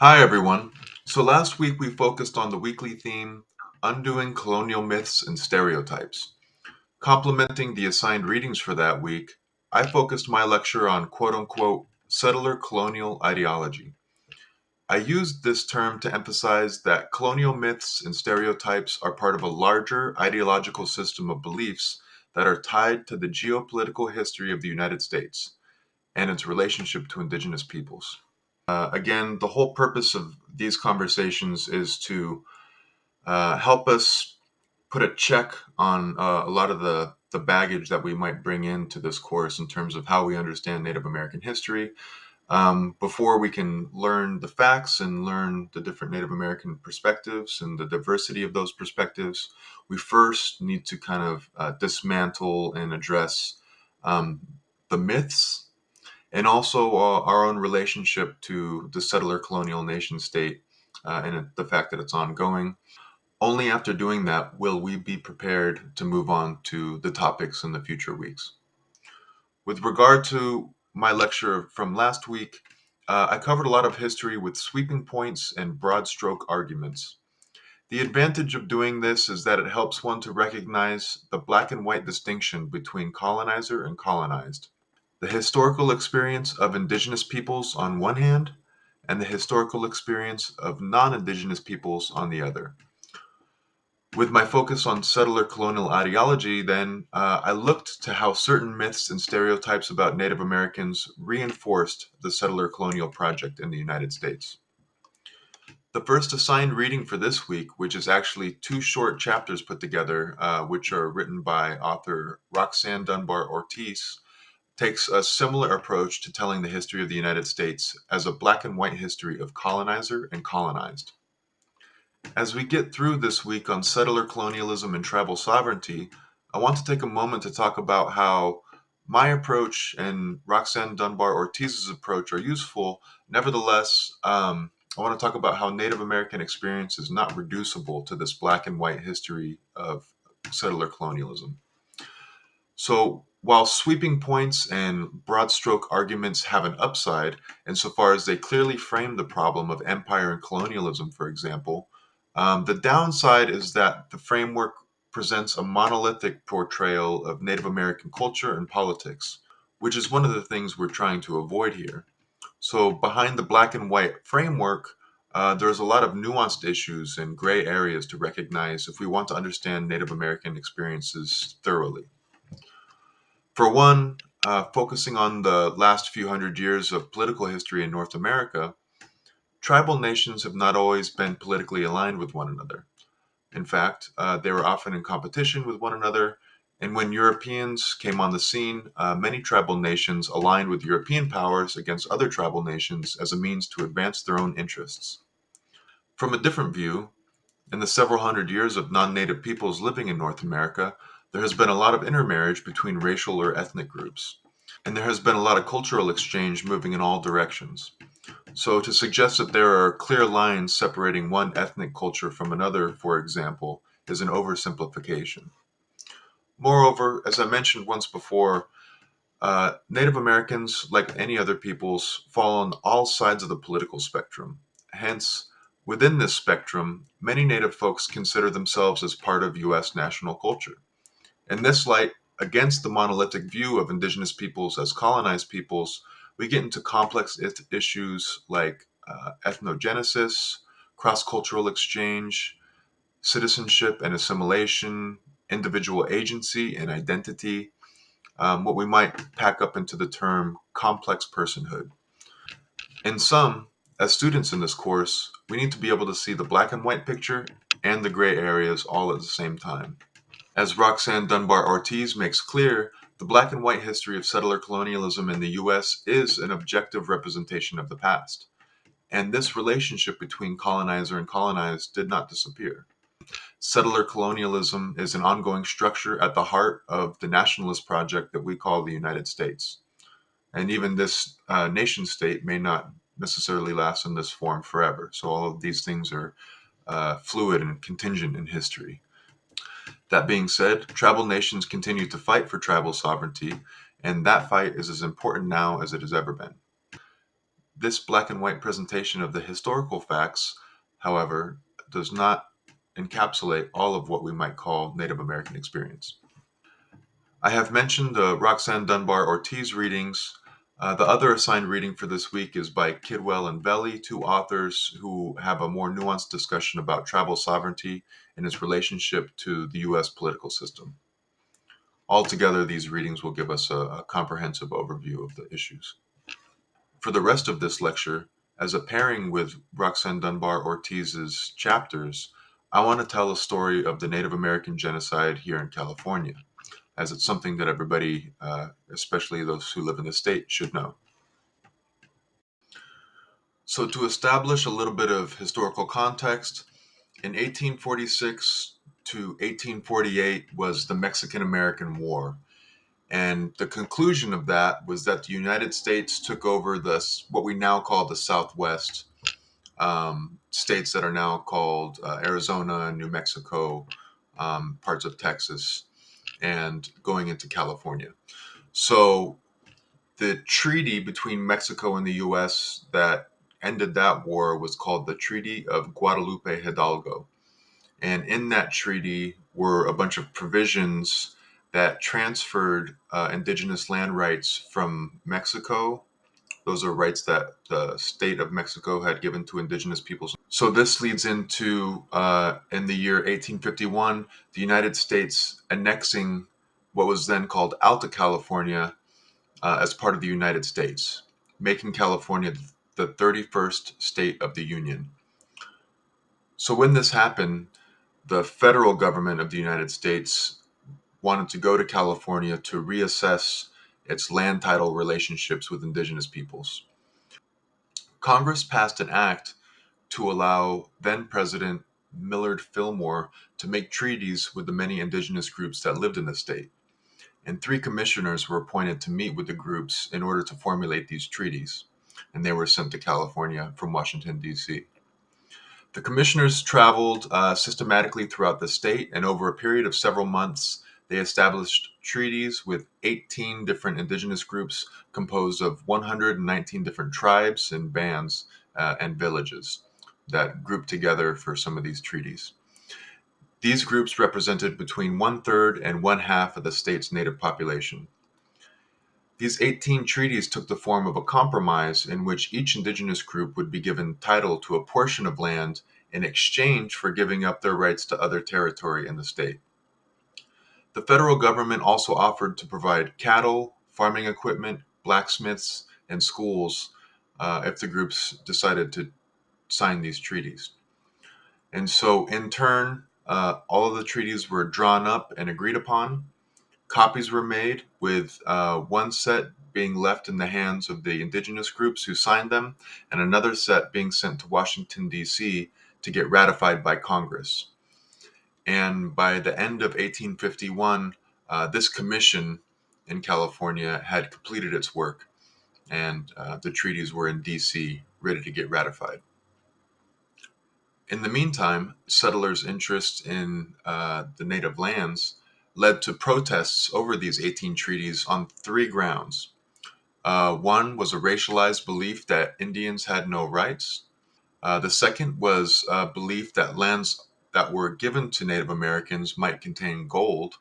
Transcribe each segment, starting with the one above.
Hi, everyone. So last week we focused on the weekly theme, Undoing Colonial Myths and Stereotypes. Complementing the assigned readings for that week, I focused my lecture on quote unquote settler colonial ideology. I used this term to emphasize that colonial myths and stereotypes are part of a larger ideological system of beliefs that are tied to the geopolitical history of the United States and its relationship to indigenous peoples. Again, the whole purpose of these conversations is to help us put a check on a lot of the baggage that we might bring into this course in terms of how we understand Native American history. Before we can learn the facts and learn the different Native American perspectives and the diversity of those perspectives, we first need to kind of dismantle and address um, the myths and also our own relationship to the settler colonial nation state the fact that it's ongoing. Only after doing that will we be prepared to move on to the topics in the future weeks. With regard to my lecture from last week, I covered a lot of history with sweeping points and broad stroke arguments. The advantage of doing this is that it helps one to recognize the black and white distinction between colonizer and colonized, the historical experience of indigenous peoples on one hand, and the historical experience of non indigenous peoples on the other. With my focus on settler colonial ideology, then, I looked to how certain myths and stereotypes about Native Americans reinforced the settler colonial project in the United States. The first assigned reading for this week, which is actually two short chapters put together, which are written by author Roxanne Dunbar Ortiz, takes a similar approach to telling the history of the United States as a black and white history of colonizer and colonized. As we get through this week on settler colonialism and tribal sovereignty, I want to take a moment to talk about how my approach and Roxanne Dunbar Ortiz's approach are useful. Nevertheless, I want to talk about how Native American experience is not reducible to this black and white history of settler colonialism. So, while sweeping points and broad stroke arguments have an upside, insofar as they clearly frame the problem of empire and colonialism, for example, the downside is that the framework presents a monolithic portrayal of Native American culture and politics, which is one of the things we're trying to avoid here. So, behind the black and white framework, there's a lot of nuanced issues and gray areas to recognize if we want to understand Native American experiences thoroughly. For one, focusing on the last few hundred years of political history in North America, tribal nations have not always been politically aligned with one another. In fact, they were often in competition with one another. And when Europeans came on the scene, many tribal nations aligned with European powers against other tribal nations as a means to advance their own interests. From a different view, in the several hundred years of non native peoples living in North America, there has been a lot of intermarriage between racial or ethnic groups. And there has been a lot of cultural exchange moving in all directions. So, to suggest that there are clear lines separating one ethnic culture from another, for example, is an oversimplification. Moreover, as I mentioned once before, Native Americans, like any other peoples, fall on all sides of the political spectrum. Hence, within this spectrum, many Native folks consider themselves as part of U.S. national culture. In this light, against the monolithic view of indigenous peoples as colonized peoples, we get into complex issues like ethnogenesis, cross cultural exchange, citizenship and assimilation, individual agency and identity, what we might pack up into the term complex personhood. In sum, as students in this course, we need to be able to see the black and white picture and the gray areas all at the same time. As Roxanne Dunbar Ortiz makes clear, the black and white history of settler colonialism in the U.S. is an objective representation of the past, and this relationship between colonizer and colonized did not disappear. Settler colonialism is an ongoing structure at the heart of the nationalist project that we call the United States. And even this nation state may not necessarily last in this form forever. So all of these things are fluid and contingent in history. That being said, tribal nations continue to fight for tribal sovereignty, and that fight is as important now as it has ever been. This black and white presentation of the historical facts, however, does not encapsulate all of what we might call Native American experience. I have mentioned the Roxanne Dunbar Ortiz readings. The other assigned reading for this week is by Kidwell and Belly, two authors who have a more nuanced discussion about tribal sovereignty and its relationship to the U.S. political system. Altogether, these readings will give us a comprehensive overview of the issues. For the rest of this lecture, as a pairing with Roxanne Dunbar Ortiz's chapters, I want to tell a story of the Native American genocide here in California, as it's something that everybody, especially those who live in the state, should know. So, to establish a little bit of historical context, in 1846 to 1848 was the Mexican American War. And the conclusion of that was that the United States took over what we now call the Southwest, states that are now called Arizona, New Mexico, parts of Texas, and going into California. So the treaty between Mexico and the U.S. that ended that war was called the Treaty of Guadalupe Hidalgo. And in that treaty were a bunch of provisions that transferred indigenous land rights from Mexico. Those are rights that the state of Mexico had given to indigenous peoples. So this leads into, in the year 1851, the United States annexing what was then called Alta California as part of the United States, making California the 31st state of the Union. So when this happened, the federal government of the United States wanted to go to California to reassess its land title relationships with indigenous peoples. Congress passed an act to allow then President Millard Fillmore to make treaties with the many indigenous groups that lived in the state. And three commissioners were appointed to meet with the groups in order to formulate these treaties. And they were sent to California from Washington, D.C. The commissioners traveled systematically throughout the state, and over a period of several months, they established treaties with 18 different indigenous groups composed of 119 different tribes and bands and villages that grouped together for some of these treaties. These groups represented between one-third and one-half of the state's native population. These 18 treaties took the form of a compromise in which each indigenous group would be given title to a portion of land in exchange for giving up their rights to other territory in the state. The federal government also offered to provide cattle, farming equipment, blacksmiths, and schools if the groups decided to sign these treaties. And so, in turn, all of the treaties were drawn up and agreed upon. Copies were made, with one set being left in the hands of the indigenous groups who signed them, and another set being sent to Washington, D.C. to get ratified by Congress. And by the end of 1851, this commission in California had completed its work, and the treaties were in D.C. ready to get ratified. In the meantime, settlers' interest in the native lands led to protests over these 18 treaties on three grounds. One was a racialized belief that Indians had no rights. The second was a belief that lands that were given to Native Americans might contain gold.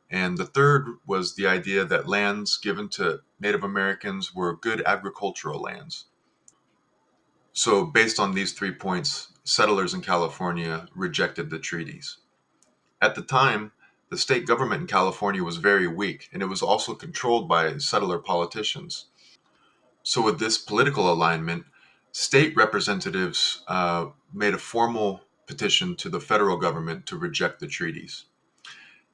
And the third was the idea that lands given to Native Americans were good agricultural lands. So, based on these 3 points, settlers in California rejected the treaties. At the time, the state government in California was very weak, and it was also controlled by settler politicians. So, with this political alignment, state representatives made a formal petition to the federal government to reject the treaties.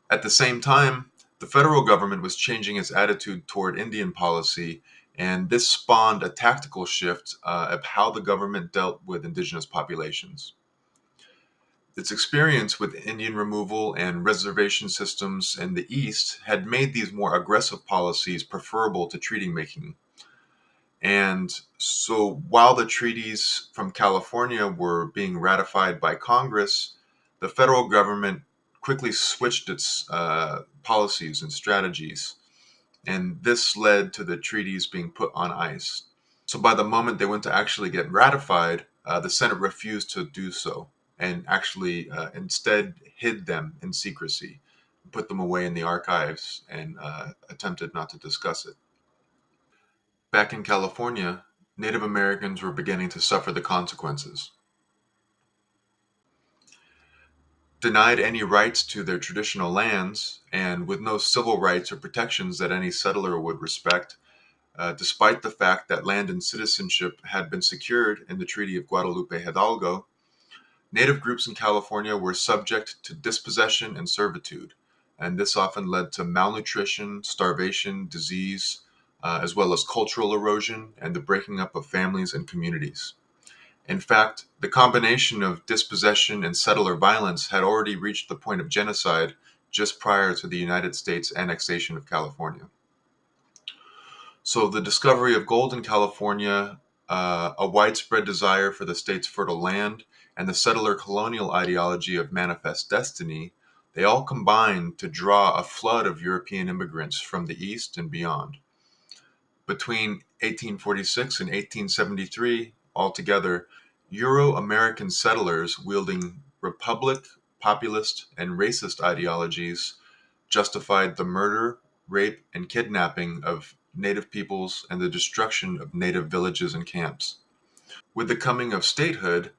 At the same time, the federal government was changing its attitude toward Indian policy, and this spawned a tactical shift of how the government dealt with indigenous populations. Its experience with Indian removal and reservation systems in the East had made these more aggressive policies preferable to treaty making. And so while the treaties from California were being ratified by Congress, the federal government quickly switched its policies and strategies. And this led to the treaties being put on ice. So by the moment they went to actually get ratified, the Senate refused to do so and actually instead hid them in secrecy, put them away in the archives, and attempted not to discuss it. Back in California, Native Americans were beginning to suffer the consequences. Denied any rights to their traditional lands, and with no civil rights or protections that any settler would respect, despite the fact that land and citizenship had been secured in the Treaty of Guadalupe Hidalgo, Native groups in California were subject to dispossession and servitude, and this often led to malnutrition, starvation, disease, as well as cultural erosion and the breaking up of families and communities. In fact, the combination of dispossession and settler violence had already reached the point of genocide just prior to the United States annexation of California. So, the discovery of gold in California, a widespread desire for the state's fertile land, and the settler colonial ideology of manifest destiny, they all combined to draw a flood of European immigrants from the East and beyond. Between 1846 and 1873, altogether, Euro American settlers wielding republic, populist, and racist ideologies justified the murder, rape, and kidnapping of Native peoples and the destruction of Native villages and camps. With the coming of statehood,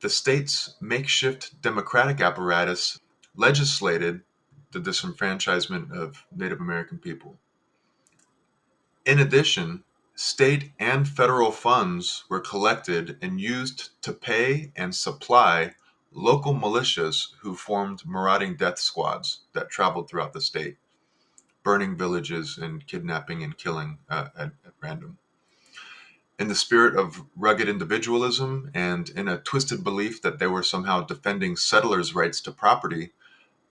the state's makeshift democratic apparatus legislated the disenfranchisement of Native American people. In addition, state and federal funds were collected and used to pay and supply local militias who formed marauding death squads that traveled throughout the state, burning villages and kidnapping and killing at random. In the spirit of rugged individualism and in a twisted belief that they were somehow defending settlers' rights to property,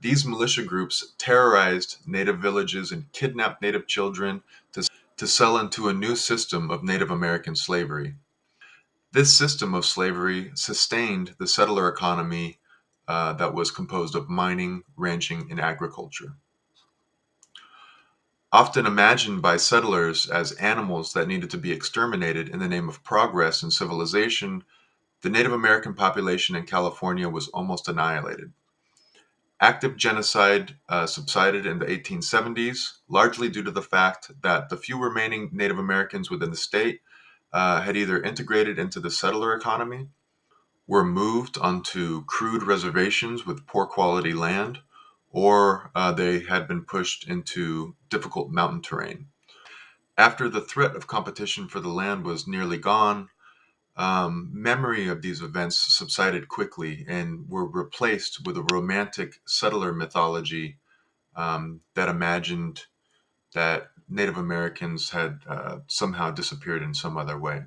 these militia groups terrorized native villages and kidnapped native children to sell into a new system of Native American slavery. This system of slavery sustained the settler economy that was composed of mining, ranching, and agriculture. Often imagined by settlers as animals that needed to be exterminated in the name of progress and civilization, the Native American population in California was almost annihilated. Active genocide subsided in the 1870s, largely due to the fact that the few remaining Native Americans within the state had either integrated into the settler economy, were moved onto crude reservations with poor quality land, or they had been pushed into difficult mountain terrain. After the threat of competition for the land was nearly gone, memory of these events subsided quickly and were replaced with a romantic settler mythology that imagined that Native Americans had somehow disappeared in some other way.